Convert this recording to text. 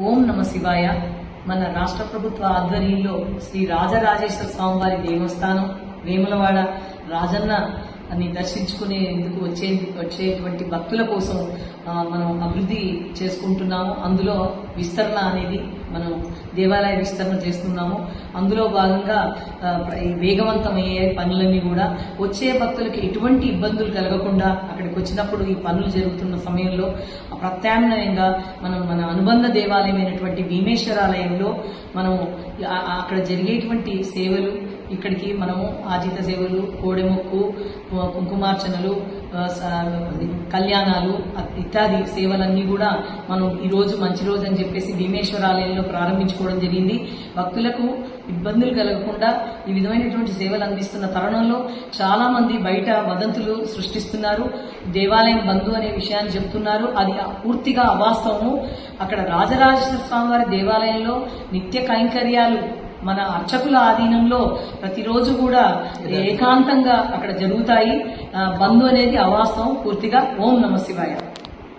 ఓం నమ శివాయ. మన రాష్ట్ర ప్రభుత్వ ఆధ్వర్యంలో శ్రీ రాజరాజేశ్వర స్వామివారి దేవస్థానం వేములవాడ రాజన్న అని దర్శించుకునేందుకు వచ్చేటువంటి భక్తుల కోసం మనం అభివృద్ధి చేసుకుంటున్నాము. అందులో విస్తరణ అనేది మనం దేవాలయ విస్తరణ చేస్తున్నాము. అందులో భాగంగా వేగవంతమయ్యే పనులన్నీ కూడా వచ్చే భక్తులకి ఎటువంటి ఇబ్బందులు కలగకుండా అక్కడికి వచ్చినప్పుడు ఈ పనులు జరుగుతున్న సమయంలో ప్రత్యామ్నాయంగా మనం మన అనుబంధ దేవాలయమైనటువంటి భీమేశ్వరాలయంలో మనం అక్కడ జరిగేటువంటి సేవలు, ఇక్కడికి మనము ఆజిత సేవలు, కోడెమొక్కు, కుంకుమార్చనలు, కళ్యాణాలు ఇత్యాది సేవలన్నీ కూడా మనం ఈ రోజు మంచి రోజు అని చెప్పేసి భీమేశ్వరాలయంలో ప్రారంభించుకోవడం జరిగింది. భక్తులకు ఇబ్బందులు కలగకుండా ఈ విధమైనటువంటి సేవలు అందిస్తున్న తరుణంలో చాలా మంది బయట వదంతులు సృష్టిస్తున్నారు. దేవాలయం బంధు అనే విషయాన్ని చెప్తున్నారు. అది పూర్తిగా అవాస్తవము. అక్కడ రాజరాజేశ్వర స్వామివారి దేవాలయంలో నిత్య కైంకర్యాలు మన అర్చకుల ఆధీనంలో ప్రతిరోజు కూడా ఏకాంతంగా అక్కడ జరుగుతాయి. బంధు అనేది అవాస్తవం పూర్తిగా. ఓం నమ శివాయ.